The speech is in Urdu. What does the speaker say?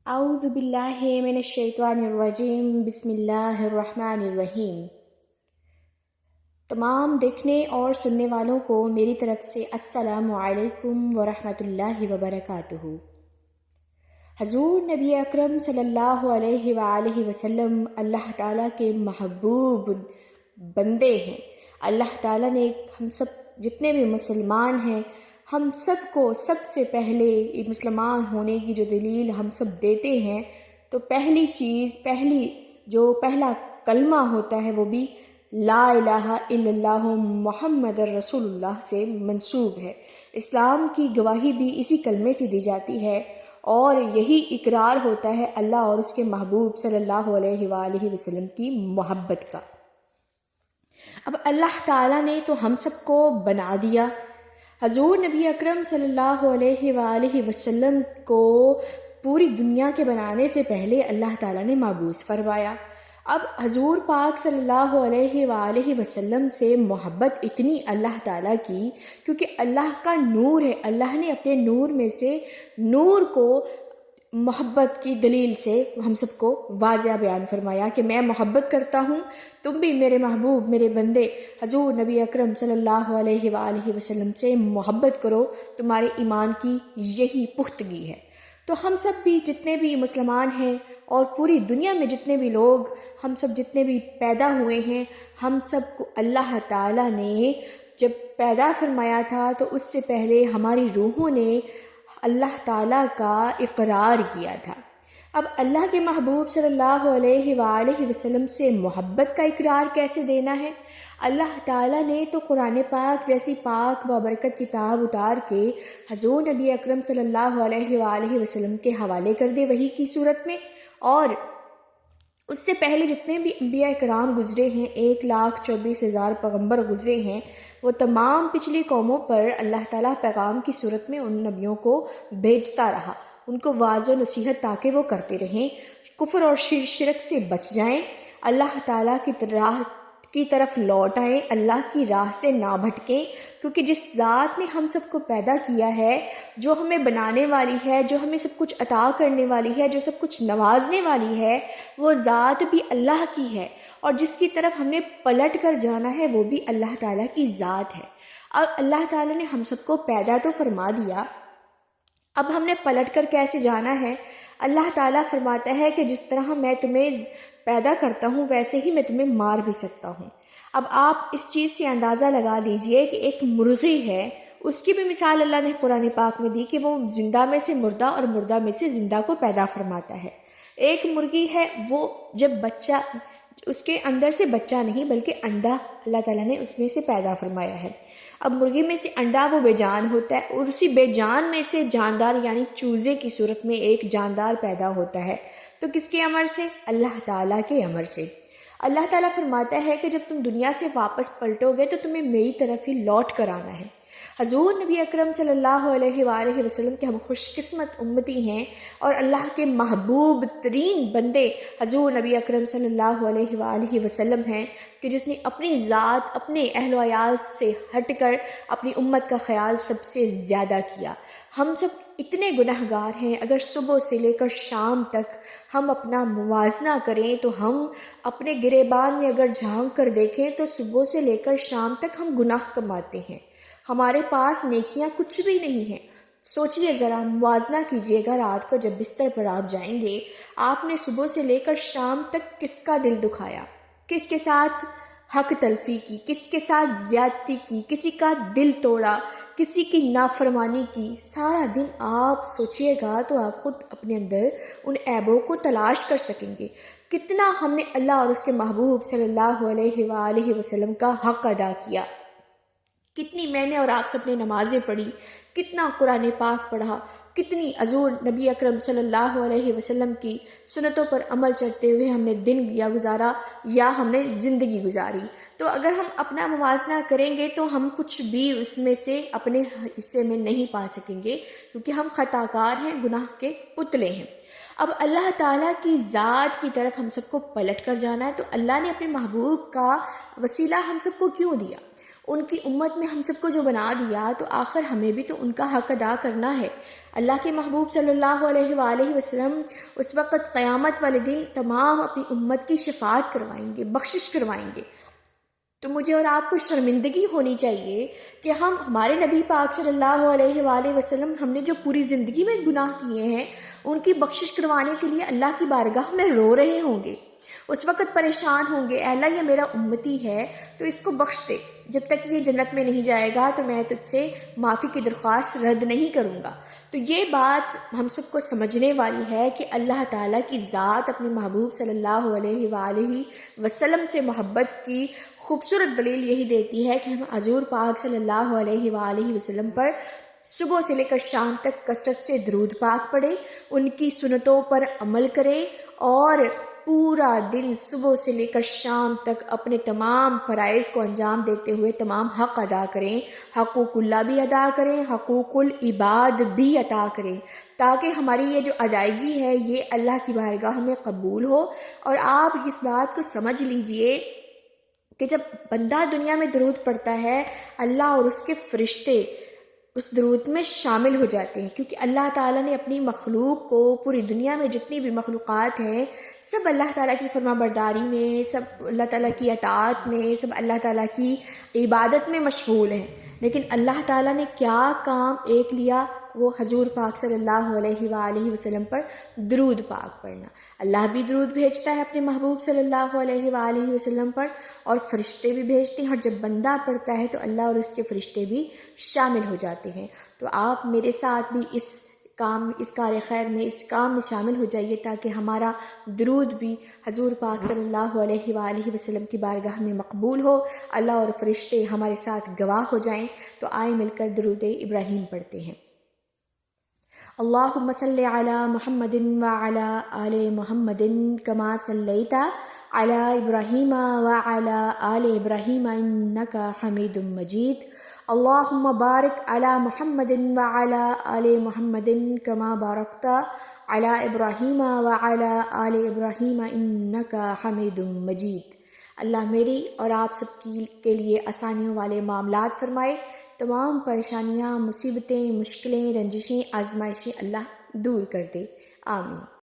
اعوذ باللہ من الشیطان الرجیم بسم اللہ الرحمن الرحیم۔ تمام دیکھنے اور سننے والوں کو میری طرف سے السلام علیکم ورحمۃ اللہ وبرکاتہ۔ حضور نبی اکرم صلی اللہ علیہ وآلہ وسلم اللہ تعالیٰ کے محبوب بندے ہیں۔ اللہ تعالیٰ نے ہم سب جتنے بھی مسلمان ہیں ہم سب کو سب سے پہلے مسلمان ہونے کی جو دلیل ہم سب دیتے ہیں تو پہلی چیز پہلا کلمہ ہوتا ہے وہ بھی لا الہ الا اللہ محمد رسول اللہ سے منسوب ہے۔ اسلام کی گواہی بھی اسی کلمے سے دی جاتی ہے اور یہی اقرار ہوتا ہے اللہ اور اس کے محبوب صلی اللہ علیہ وآلہ وسلم کی محبت کا۔ اب اللہ تعالیٰ نے تو ہم سب کو بنا دیا، حضور نبی اکرم صلی اللہ علیہ وآلہ وسلم کو پوری دنیا کے بنانے سے پہلے اللہ تعالیٰ نے مبعوث فرمایا۔ اب حضور پاک صلی اللہ علیہ وآلہ وسلم سے محبت اتنی اللہ تعالیٰ کی کیونکہ اللہ کا نور ہے، اللہ نے اپنے نور میں سے نور کو محبت کی دلیل سے ہم سب کو واضح بیان فرمایا کہ میں محبت کرتا ہوں، تم بھی میرے محبوب میرے بندے حضور نبی اکرم صلی اللہ علیہ وآلہ وسلم سے محبت کرو، تمہارے ایمان کی یہی پختگی ہے۔ تو ہم سب بھی جتنے بھی مسلمان ہیں اور پوری دنیا میں جتنے بھی لوگ ہم سب جتنے بھی پیدا ہوئے ہیں ہم سب کو اللہ تعالیٰ نے جب پیدا فرمایا تھا تو اس سے پہلے ہماری روحوں نے اللہ تعالیٰ کا اقرار کیا تھا۔ اب اللہ کے محبوب صلی اللہ علیہ وآلہ وسلم سے محبت کا اقرار کیسے دینا ہے؟ اللہ تعالیٰ نے تو قرآن پاک جیسی پاک بابرکت کتاب اتار کے حضور نبی اکرم صلی اللہ علیہ وآلہ وسلم کے حوالے کر دے وحی کی صورت میں، اور اس سے پہلے جتنے بھی انبیاء کرام گزرے ہیں 1,24,000 پیغمبر گزرے ہیں، وہ تمام پچھلی قوموں پر اللہ تعالیٰ پیغام کی صورت میں ان نبیوں کو بھیجتا رہا، ان کو واضح و نصیحت تاکہ وہ کرتے رہیں، کفر اور شرک سے بچ جائیں، اللہ تعالیٰ کی طرف لوٹ آئیں، اللہ کی راہ سے نہ بھٹکیں، کیونکہ جس ذات نے ہم سب کو پیدا کیا ہے، جو ہمیں بنانے والی ہے، جو ہمیں سب کچھ عطا کرنے والی ہے، جو سب کچھ نوازنے والی ہے، وہ ذات بھی اللہ کی ہے، اور جس کی طرف ہم نے پلٹ کر جانا ہے وہ بھی اللہ تعالیٰ کی ذات ہے۔ اب اللہ تعالیٰ نے ہم سب کو پیدا تو فرما دیا، اب ہم نے پلٹ کر کیسے جانا ہے؟ اللہ تعالیٰ فرماتا ہے کہ جس طرح میں تمہیں پیدا کرتا ہوں ویسے ہی میں تمہیں مار بھی سکتا ہوں۔ اب آپ اس چیز سے اندازہ لگا لیجئے کہ ایک مرغی ہے، اس کی بھی مثال اللہ نے قرآن پاک میں دی کہ وہ زندہ میں سے مردہ اور مردہ میں سے زندہ کو پیدا فرماتا ہے۔ ایک مرغی ہے، وہ جب بچہ اس کے اندر سے بچہ نہیں بلکہ انڈا اللہ تعالیٰ نے اس میں سے پیدا فرمایا ہے۔ اب مرغی میں سے انڈا وہ بے جان ہوتا ہے اور اسی بے جان میں سے جاندار یعنی چوزے کی صورت میں ایک جاندار پیدا ہوتا ہے، تو کس کے امر سے؟ اللہ تعالیٰ کے امر سے۔ اللہ تعالیٰ فرماتا ہے کہ جب تم دنیا سے واپس پلٹو گے تو تمہیں میری طرف ہی لوٹ کر آنا ہے۔ حضور نبی اکرم صلی اللہ علیہ وآلہ وسلم کے ہم خوش قسمت امتی ہیں اور اللہ کے محبوب ترین بندے حضور نبی اکرم صلی اللہ علیہ وآلہ وسلم ہیں کہ جس نے اپنی ذات اپنے اہل و عیال سے ہٹ کر اپنی امت کا خیال سب سے زیادہ کیا۔ ہم سب اتنے گنہگار ہیں، اگر صبح سے لے کر شام تک ہم اپنا موازنہ کریں تو ہم اپنے گریبان میں اگر جھانک کر دیکھیں تو صبح سے لے کر شام تک ہم گناہ کماتے ہیں، ہمارے پاس نیکیاں کچھ بھی نہیں ہیں۔ سوچئے ذرا، موازنہ کیجئے گا، رات کو جب بستر پر آپ جائیں گے آپ نے صبح سے لے کر شام تک کس کا دل دکھایا، کس کے ساتھ حق تلفی کی، کس کے ساتھ زیادتی کی، کسی کا دل توڑا، کسی کی نافرمانی کی۔ سارا دن آپ سوچئے گا تو آپ خود اپنے اندر ان عیبوں کو تلاش کر سکیں گے، کتنا ہم نے اللہ اور اس کے محبوب صلی اللہ علیہ وآلہ وسلم کا حق ادا کیا، کتنی میں نے اور آپ سب نے نمازیں پڑھی، کتنا قرآن پاک پڑھا، کتنی حضور نبی اکرم صلی اللہ علیہ وسلم کی سنتوں پر عمل کرتے ہوئے ہم نے دن یا گزارا یا ہم نے زندگی گزاری۔ تو اگر ہم اپنا موازنہ کریں گے تو ہم کچھ بھی اس میں سے اپنے حصے میں نہیں پا سکیں گے، کیونکہ ہم خطا کار ہیں، گناہ کے پتلے ہیں۔ اب اللہ تعالیٰ کی ذات کی طرف ہم سب کو پلٹ کر جانا ہے، تو اللہ نے اپنے محبوب کا وسیلہ ہم سب کو کیوں دیا؟ ان کی امت میں ہم سب کو جو بنا دیا، تو آخر ہمیں بھی تو ان کا حق ادا کرنا ہے۔ اللہ کے محبوب صلی اللہ علیہ وآلہ وسلم اس وقت قیامت والے دن تمام اپنی امت کی شفاعت کروائیں گے، بخشش کروائیں گے۔ تو مجھے اور آپ کو شرمندگی ہونی چاہیے کہ ہمارے نبی پاک صلی اللہ علیہ وآلہ وسلم ہم نے جو پوری زندگی میں گناہ کیے ہیں، ان کی بخشش کروانے کے لیے اللہ کی بارگاہ میں رو رہے ہوں گے، اس وقت پریشان ہوں گے، اے اللہ یہ میرا امتی ہے تو اس کو بخش دے، جب تک یہ جنت میں نہیں جائے گا تو میں تجھ سے معافی کی درخواست رد نہیں کروں گا۔ تو یہ بات ہم سب کو سمجھنے والی ہے کہ اللہ تعالیٰ کی ذات اپنے محبوب صلی اللہ علیہ وآلہ وسلم سے محبت کی خوبصورت دلیل یہی دیتی ہے کہ ہم حضور پاک صلی اللہ علیہ وآلہ وسلم پر صبح سے لے کر شام تک کثرت سے درود پاک پڑھے، ان کی سنتوں پر عمل کرے، اور پورا دن صبح سے لے کر شام تک اپنے تمام فرائض کو انجام دیتے ہوئے تمام حق ادا کریں، حقوق اللہ بھی ادا کریں، حقوق العباد بھی ادا کریں، تاکہ ہماری یہ جو ادائیگی ہے یہ اللہ کی بارگاہ میں قبول ہو۔ اور آپ اس بات کو سمجھ لیجئے کہ جب بندہ دنیا میں درود پڑھتا ہے، اللہ اور اس کے فرشتے اس درود میں شامل ہو جاتے ہیں، کیونکہ اللہ تعالیٰ نے اپنی مخلوق کو، پوری دنیا میں جتنی بھی مخلوقات ہیں، سب اللہ تعالیٰ کی فرما برداری میں، سب اللہ تعالیٰ کی اطاعت میں، سب اللہ تعالیٰ کی عبادت میں مشغول ہیں، لیکن اللہ تعالیٰ نے کیا کام ایک لیا؟ وہ حضور پاک صلی اللہ علیہ وآلہ وسلم پر درود پاک پڑھنا۔ اللہ بھی درود بھیجتا ہے اپنے محبوب صلی اللہ علیہ وآلہ وسلم پر، اور فرشتے بھی بھیجتے ہیں، اور جب بندہ پڑھتا ہے تو اللہ اور اس کے فرشتے بھی شامل ہو جاتے ہیں۔ تو آپ میرے ساتھ بھی اس کار خیر میں، اس کام میں شامل ہو جائیے، تاکہ ہمارا درود بھی حضور پاک صلی اللہ علیہ وآلہ وسلم کی بارگاہ میں مقبول ہو، اللہ اور فرشتے ہمارے ساتھ گواہ ہو جائیں۔ تو آئیں مل کر درود ابراہیم پڑھتے ہیں۔ اللہم صلی علی محمد وعلی آل محمد کما صلیت علی ابراہیم وعلی آل ابراہیم انک حمید مجید۔ اللہم بارک علی محمد وعلی آل محمد کما بارکت علی ابراہیم وعلی آل ابراہیم انک حمید مجید۔ اللہ میری اور آپ سب کے لیے آسانیوں والے معاملات فرمائے، تمام پریشانیاں، مصیبتیں، مشکلیں، رنجشیں، آزمائشیں اللہ دور کر دے، آمین۔